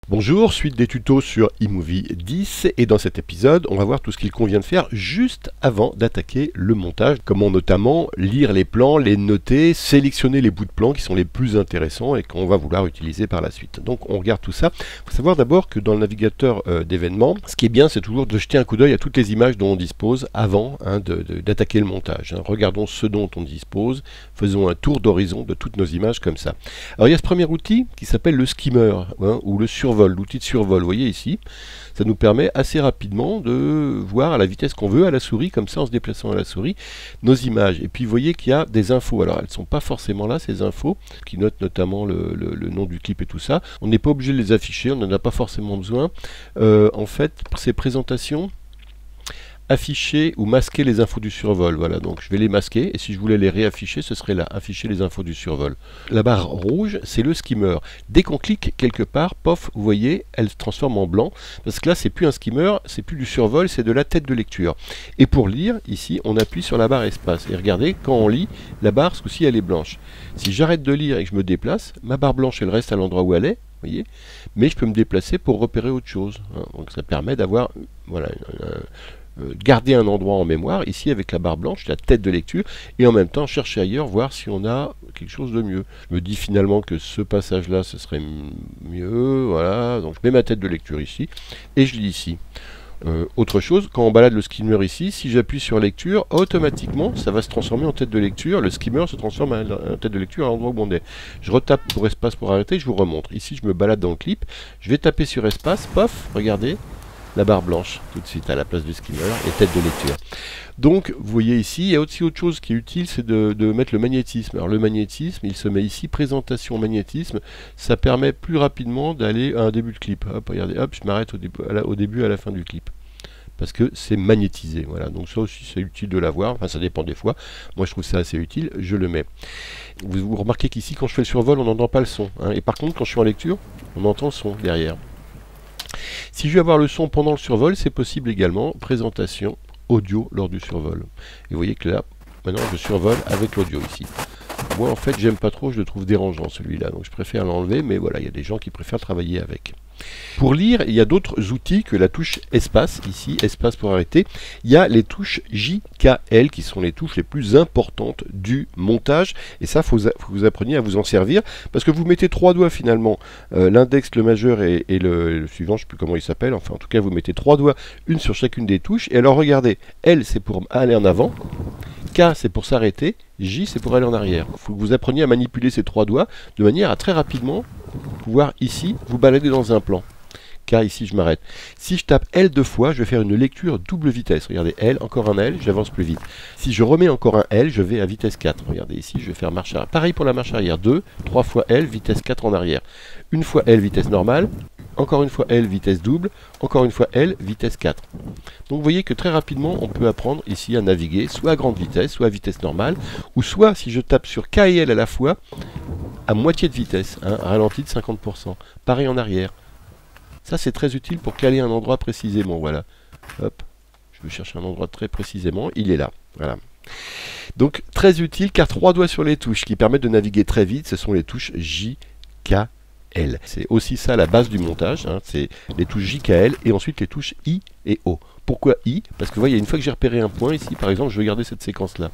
Bonjour, suite des tutos sur iMovie 10 et dans cet épisode on va voir tout ce qu'il convient de faire juste avant d'attaquer le montage. Comment notamment lire les plans, les noter, sélectionner les bouts de plans qui sont les plus intéressants et qu'on va vouloir utiliser par la suite. Donc on regarde tout ça. Il faut savoir d'abord que dans le navigateur d'événements, ce qui est bien c'est toujours de jeter un coup d'œil à toutes les images dont on dispose avant d'attaquer le montage. Regardons ce dont on dispose, faisons un tour d'horizon de toutes nos images comme ça. Alors il y a ce premier outil qui s'appelle le skimmer ou le survol. L'outil de survol, vous voyez ici, ça nous permet assez rapidement de voir à la vitesse qu'on veut à la souris, comme ça en se déplaçant à la souris, nos images. Et puis vous voyez qu'il y a des infos, alors elles ne sont pas forcément là ces infos, qui notent notamment le nom du clip et tout ça. On n'est pas obligé de les afficher, on n'en a pas forcément besoin. En fait, pour ces présentations, afficher ou masquer les infos du survol. Voilà, donc je vais les masquer et si je voulais les réafficher, ce serait là, afficher les infos du survol. La barre rouge, c'est le skimmer. Dès qu'on clique quelque part, pof, vous voyez, elle se transforme en blanc parce que là, c'est plus un skimmer, c'est plus du survol, c'est de la tête de lecture. Et pour lire, ici, on appuie sur la barre espace. Et regardez, quand on lit, la barre, ce coup-ci, elle est blanche. Si j'arrête de lire et que je me déplace, ma barre blanche, elle reste à l'endroit où elle est. Voyez, mais je peux me déplacer pour repérer autre chose. Donc ça permet d'avoir voilà, garder un endroit en mémoire, ici avec la barre blanche, la tête de lecture, et en même temps chercher ailleurs, voir si on a quelque chose de mieux. Je me dis finalement que ce passage-là, ce serait mieux, voilà, donc je mets ma tête de lecture ici, et je lis ici. Autre chose, quand on balade le skimmer ici, si j'appuie sur lecture, automatiquement ça va se transformer en tête de lecture, le skimmer se transforme en tête de lecture à l'endroit où on est. Je retape pour espace pour arrêter, je vous remontre. Ici je me balade dans le clip, je vais taper sur espace, pof, regardez, la barre blanche tout de suite à la place du skimmer et tête de lecture. Donc vous voyez ici, il y a aussi autre chose qui est utile, c'est de mettre le magnétisme. Alors le magnétisme, il se met ici, présentation magnétisme, ça permet plus rapidement d'aller à un début de clip. Hop, regardez, hop, je m'arrête au début à la fin du clip. Parce que c'est magnétisé, voilà, donc ça aussi c'est utile de l'avoir, enfin ça dépend des fois, moi je trouve ça assez utile, je le mets. Vous remarquez qu'ici quand je fais le survol on n'entend pas le son, et par contre quand je suis en lecture, on entend le son derrière. Si je veux avoir le son pendant le survol, c'est possible également, présentation audio lors du survol. Et vous voyez que là, maintenant je survole avec l'audio ici. Moi en fait j'aime pas trop, je le trouve dérangeant celui-là, donc je préfère l'enlever, mais voilà, il y a des gens qui préfèrent travailler avec. Pour lire, il y a d'autres outils que la touche espace, ici, espace pour arrêter. Il y a les touches JKL qui sont les touches les plus importantes du montage. Et ça, il faut que vous appreniez à vous en servir parce que vous mettez trois doigts finalement, l'index, le majeur et le suivant, je ne sais plus comment il s'appelle. Enfin, en tout cas, vous mettez trois doigts, une sur chacune des touches. Et alors, regardez, L, c'est pour aller en avant. K, c'est pour s'arrêter. J, c'est pour aller en arrière. Il faut que vous appreniez à manipuler ces trois doigts de manière à très rapidement pouvoir ici vous balader dans un plan. Car ici je m'arrête. Si je tape L deux fois, je vais faire une lecture double vitesse. Regardez, L, encore un L, j'avance plus vite. Si je remets encore un L, je vais à vitesse 4. Regardez ici, je vais faire marche arrière. Pareil pour la marche arrière. 2, 3 fois L, vitesse 4 en arrière. Une fois L, vitesse normale. Encore une fois L, vitesse double. Encore une fois L, vitesse 4. Donc vous voyez que très rapidement, on peut apprendre ici à naviguer, soit à grande vitesse, soit à vitesse normale, ou soit si je tape sur K et L à la fois, à moitié de vitesse, ralenti de 50%. Pareil en arrière. Ça c'est très utile pour caler un endroit précisément, voilà. Hop, je veux chercher un endroit très précisément, il est là, voilà. Donc très utile car trois doigts sur les touches qui permettent de naviguer très vite, ce sont les touches J, K, L. C'est aussi ça la base du montage, c'est les touches J, K, L et ensuite les touches I et O. Pourquoi I? Parce que vous voyez, une fois que j'ai repéré un point ici, par exemple, je vais garder cette séquence-là,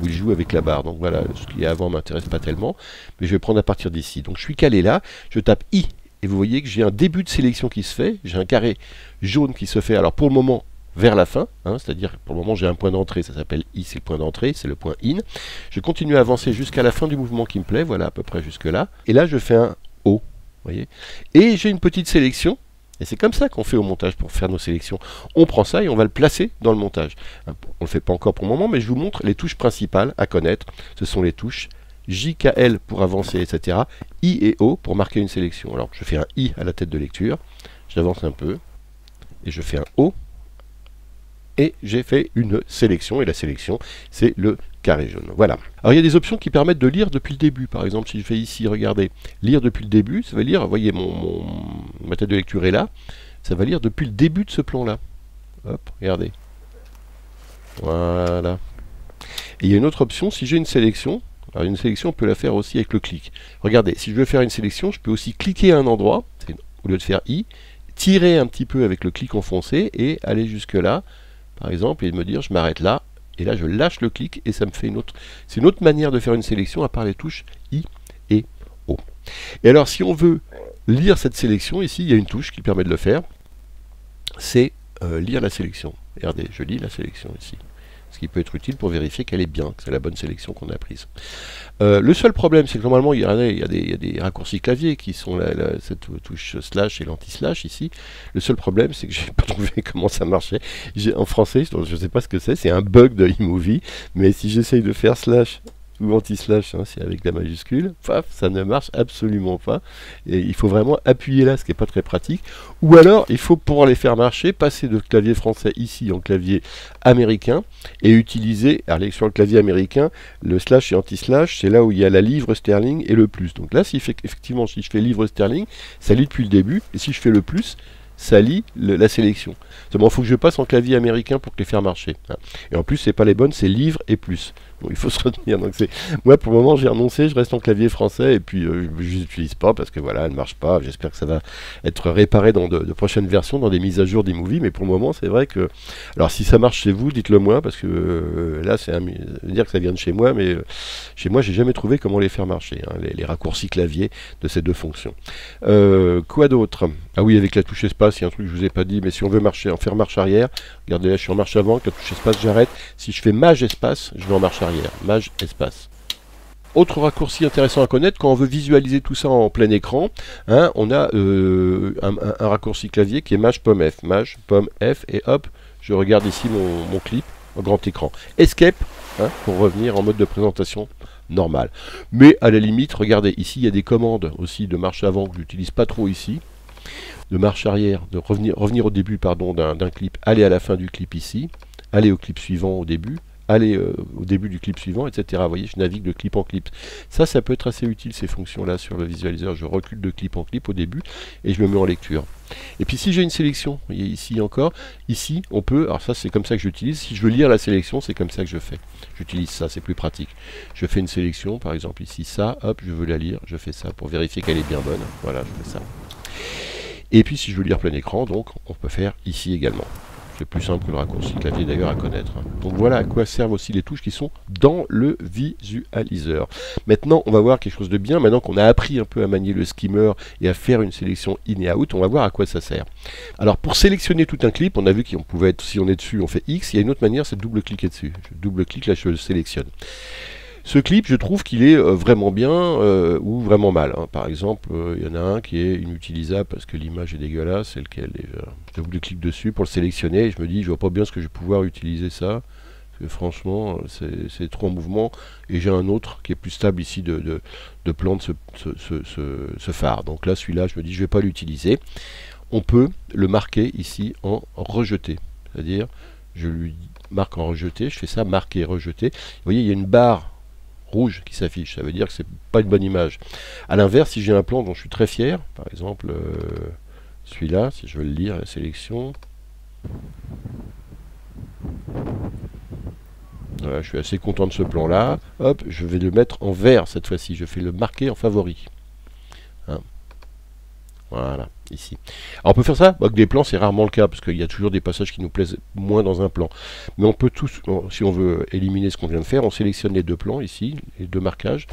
où il joue avec la barre. Donc voilà, ce qui est avant ne m'intéresse pas tellement, mais je vais prendre à partir d'ici. Donc je suis calé là, je tape I, et vous voyez que j'ai un début de sélection qui se fait, j'ai un carré jaune qui se fait, alors pour le moment, vers la fin, c'est-à-dire pour le moment j'ai un point d'entrée, ça s'appelle I, c'est le point d'entrée, c'est le point IN. Je continue à avancer jusqu'à la fin du mouvement qui me plaît, voilà à peu près jusque là, et là je fais un O, vous voyez, et j'ai une petite sélection. Et c'est comme ça qu'on fait au montage pour faire nos sélections. On prend ça et on va le placer dans le montage. On ne le fait pas encore pour le moment, mais je vous montre les touches principales à connaître. Ce sont les touches J, K, L pour avancer, etc. I et O pour marquer une sélection. Alors je fais un I à la tête de lecture, j'avance un peu, et je fais un O, et j'ai fait une sélection, et la sélection, c'est le carré jaune. Voilà. Alors il y a des options qui permettent de lire depuis le début. Par exemple, si je fais ici, regardez, lire depuis le début, ça va lire, vous voyez, ma tête de lecture est là, ça va lire depuis le début de ce plan-là. Hop, regardez. Voilà. Et il y a une autre option, si j'ai une sélection, alors une sélection, on peut la faire aussi avec le clic. Regardez, si je veux faire une sélection, je peux aussi cliquer à un endroit, c'est au lieu de faire I, tirer un petit peu avec le clic enfoncé et aller jusque là, par exemple, et me dire je m'arrête là, et là je lâche le clic et ça me fait une autre. C'est une autre manière de faire une sélection à part les touches I et O. Et alors si on veut lire cette sélection, ici il y a une touche qui permet de le faire, c'est lire la sélection. Regardez, je lis la sélection ici. Ce qui peut être utile pour vérifier qu'elle est bien, que c'est la bonne sélection qu'on a prise. Le seul problème, c'est que normalement, il y a des raccourcis clavier qui sont cette touche slash et l'anti-slash ici. Le seul problème, c'est que je n'ai pas trouvé comment ça marchait. En français, je ne sais pas ce que c'est un bug de iMovie, mais si j'essaye de faire slash ou anti-slash, hein, c'est avec la majuscule, paf, ça ne marche absolument pas. Et il faut vraiment appuyer là, ce qui n'est pas très pratique. Ou alors, il faut, pour les faire marcher, passer de clavier français ici en clavier américain et utiliser, allez, sur le clavier américain, le slash et anti-slash, c'est là où il y a la livre sterling et le plus. Donc là, effectivement, si je fais livre sterling, ça lit depuis le début, et si je fais le plus, ça lit la sélection. Seulement, il faut que je passe en clavier américain pour les faire marcher. Hein. Et en plus, c'est pas les bonnes, c'est livre et plus. Bon, il faut se retenir. Donc moi, pour le moment, j'ai renoncé, je reste en clavier français et puis je les utilise pas parce que voilà, elle ne marche pas. J'espère que ça va être réparé dans de prochaines versions, dans des mises à jour d'iMovie. Mais pour le moment, c'est vrai que... Alors, si ça marche chez vous, dites-le moi parce que là, c'est dire que ça vient de chez moi, mais chez moi, j'ai jamais trouvé comment les faire marcher. Hein, les raccourcis clavier de ces deux fonctions. Quoi d'autre? Ah oui, avec la touche espace, il y a un truc que je vous ai pas dit, mais si on veut en faire marche arrière, regardez là, je suis en marche avant, avec la touche espace, j'arrête. Si je fais maj espace, je vais en marche arrière. Maj espace. Autre raccourci intéressant à connaître, quand on veut visualiser tout ça en plein écran, hein, on a un raccourci clavier qui est maj pomme F. Maj pomme F, et hop, je regarde ici mon clip en grand écran. Escape, hein, pour revenir en mode de présentation normal. Mais à la limite, regardez, ici il y a des commandes aussi de marche avant que je n'utilise pas trop ici. De marche arrière, de revenir au début pardon, d'un clip, aller à la fin du clip ici, aller au clip suivant au début, aller au début du clip suivant, etc. Vous voyez, je navigue de clip en clip. Ça peut être assez utile, ces fonctions-là, sur le visualiseur. Je recule de clip en clip au début, et je me mets en lecture. Et puis si j'ai une sélection, vous voyez ici encore, ici, on peut, alors ça c'est comme ça que j'utilise, si je veux lire la sélection, c'est comme ça que je fais. J'utilise ça, c'est plus pratique. Je fais une sélection, par exemple ici, ça, hop, je veux la lire, je fais ça pour vérifier qu'elle est bien bonne. Voilà, je fais ça. Et puis si je veux lire plein écran, donc on peut faire ici également. C'est plus simple que le raccourci clavier d'ailleurs à connaître. Donc voilà à quoi servent aussi les touches qui sont dans le visualiseur. Maintenant, on va voir quelque chose de bien. Maintenant qu'on a appris un peu à manier le skimmer et à faire une sélection in et out, on va voir à quoi ça sert. Alors pour sélectionner tout un clip, on a vu qu'on pouvait être, si on est dessus, on fait X. Il y a une autre manière, c'est de double-cliquer dessus. Je double-clique, là je le sélectionne. Ce clip, je trouve qu'il est vraiment bien ou vraiment mal. Hein. Par exemple, il y en a un qui est inutilisable parce que l'image est dégueulasse. C'est lequel déjà? Je double-clique dessus pour le sélectionner et je me dis, je vois pas bien ce que je vais pouvoir utiliser ça. Parce que franchement, c'est trop en mouvement. Et j'ai un autre qui est plus stable ici de plan de ce phare. Donc là, celui-là, je me dis, je vais pas l'utiliser. On peut le marquer ici en rejeté. C'est-à-dire, je lui marque en rejeté. Je fais ça, marquer, rejeter. Vous voyez, il y a une barre rouge qui s'affiche, ça veut dire que c'est pas une bonne image. A l'inverse, si j'ai un plan dont je suis très fier, par exemple celui-là, si je veux le lire, la sélection, voilà, je suis assez content de ce plan là, hop, je vais le mettre en vert cette fois-ci, je fais le marquer en favori. Hein. Voilà, ici. Alors on peut faire ça avec des plans, c'est rarement le cas, parce qu'il y a toujours des passages qui nous plaisent moins dans un plan. Mais on peut tous, si on veut éliminer ce qu'on vient de faire, on sélectionne les deux plans ici, les deux marquages,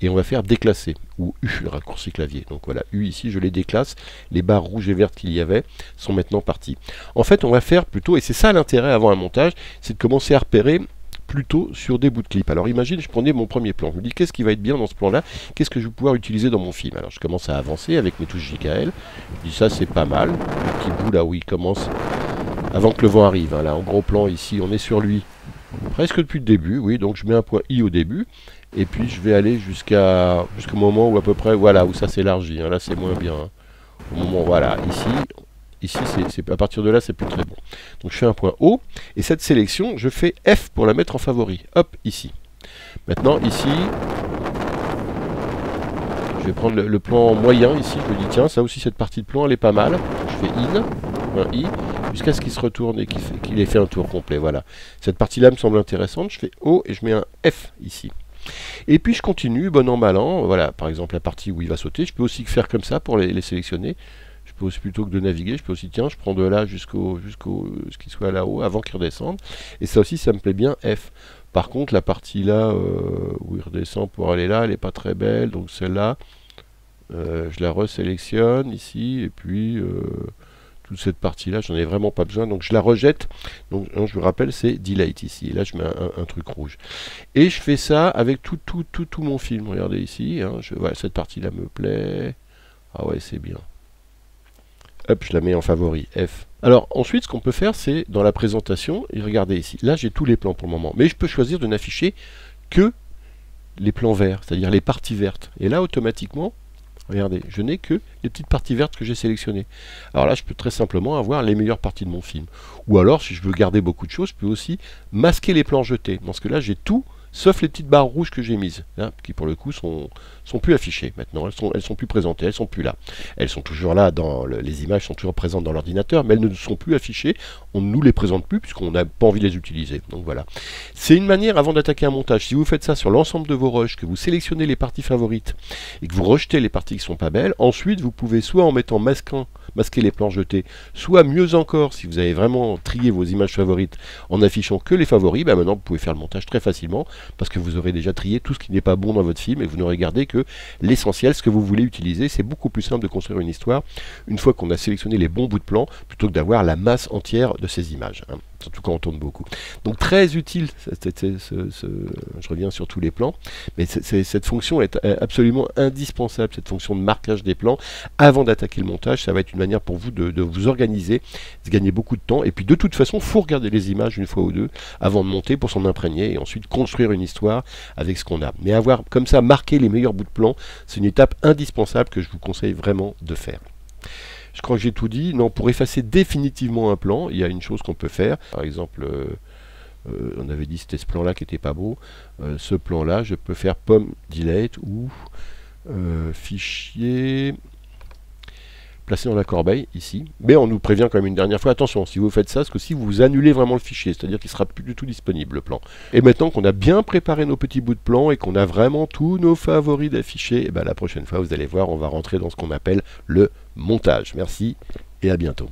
et on va faire déclasser, ou U, le raccourci clavier. Donc voilà, U ici, je les déclasse, les barres rouges et vertes qu'il y avait sont maintenant parties. En fait, on va faire plutôt, et c'est ça l'intérêt avant un montage, c'est de commencer à repérer plutôt sur des bouts de clip. Alors imagine, je prenais mon premier plan. Je me dis, qu'est-ce qui va être bien dans ce plan-là? Qu'est-ce que je vais pouvoir utiliser dans mon film? Alors je commence à avancer avec mes touches JKL. Je dis, ça c'est pas mal. Le petit bout là où il commence, avant que le vent arrive. Hein. Là, en gros plan, ici, on est sur lui presque depuis le début. Oui, donc je mets un point I au début. Et puis je vais aller jusqu'au moment où à peu près, voilà, où ça s'élargit. Hein. Là, c'est moins bien. Hein. Au moment, voilà, ici, à partir de là, c'est plus très bon. Donc je fais un point O, et cette sélection, je fais F pour la mettre en favori. Hop, ici. Maintenant, ici, je vais prendre le plan moyen, ici, je me dis, tiens, ça aussi, cette partie de plan, elle est pas mal. Je fais IN, un I, jusqu'à ce qu'il se retourne et qu'il ait fait un tour complet, voilà. Cette partie-là me semble intéressante, je fais O, et je mets un F, ici. Et puis je continue, bon an, mal an, voilà, par exemple, la partie où il va sauter, je peux aussi faire comme ça pour les sélectionner. Je peux aussi, plutôt que de naviguer, je peux aussi, tiens, je prends de là jusqu'au ce qui soit là-haut, avant qu'il redescende. Et ça aussi, ça me plaît bien, F. Par contre, la partie là, où il redescend pour aller là, elle n'est pas très belle, donc celle-là, je la resélectionne ici, et puis toute cette partie-là, j'en ai vraiment pas besoin, donc je la rejette. Donc je vous rappelle, c'est Delete ici, et là je mets un truc rouge. Et je fais ça avec tout mon film, regardez ici, hein, voilà, cette partie-là me plaît, ah ouais, c'est bien. Hop, je la mets en favori, F. Alors ensuite, ce qu'on peut faire, c'est dans la présentation, et regardez ici, là j'ai tous les plans pour le moment, mais je peux choisir de n'afficher que les plans verts, c'est-à-dire les parties vertes. Et là, automatiquement, regardez, je n'ai que les petites parties vertes que j'ai sélectionnées. Alors là, je peux très simplement avoir les meilleures parties de mon film. Ou alors, si je veux garder beaucoup de choses, je peux aussi masquer les plans jetés. Dans ce cas-là, j'ai tout, sauf les petites barres rouges que j'ai mises, hein, qui pour le coup sont plus affichées maintenant, elles sont plus présentées, elles sont plus là. Elles sont toujours là, les images sont toujours présentes dans l'ordinateur, mais elles ne sont plus affichées, on ne nous les présente plus puisqu'on n'a pas envie de les utiliser. Donc voilà. C'est une manière avant d'attaquer un montage. Si vous faites ça sur l'ensemble de vos rushs, que vous sélectionnez les parties favorites et que vous rejetez les parties qui sont pas belles, ensuite vous pouvez soit en mettant masquer les plans jetés, soit mieux encore, si vous avez vraiment trié vos images favorites en affichant que les favoris, ben maintenant vous pouvez faire le montage très facilement parce que vous aurez déjà trié tout ce qui n'est pas bon dans votre film et vous n'aurez gardé que l'essentiel, ce que vous voulez utiliser. C'est beaucoup plus simple de construire une histoire une fois qu'on a sélectionné les bons bouts de plan plutôt que d'avoir la masse entière de ces images, hein, surtout quand on tourne beaucoup. Donc très utile, je reviens sur tous les plans, mais cette fonction est absolument indispensable, cette fonction de marquage des plans avant d'attaquer le montage. Ça va être une manière pour vous de vous organiser, de gagner beaucoup de temps, et puis de toute façon, il faut regarder les images une fois ou deux avant de monter pour s'en imprégner et ensuite construire une histoire avec ce qu'on a. Mais avoir comme ça marqué les meilleurs bouts de plan, c'est une étape indispensable que je vous conseille vraiment de faire. Je crois que j'ai tout dit. Non, pour effacer définitivement un plan, il y a une chose qu'on peut faire. Par exemple, on avait dit c'était ce plan-là qui n'était pas beau. Ce plan-là, je peux faire pomme delete ou fichier placé dans la corbeille ici. Mais on nous prévient quand même une dernière fois, attention, si vous faites ça, c'est que si vous annulez vraiment le fichier, c'est-à-dire qu'il ne sera plus du tout disponible le plan. Et maintenant qu'on a bien préparé nos petits bouts de plan et qu'on a vraiment tous nos favoris d'afficher, et ben la prochaine fois, vous allez voir, on va rentrer dans ce qu'on appelle le montage. Merci et à bientôt.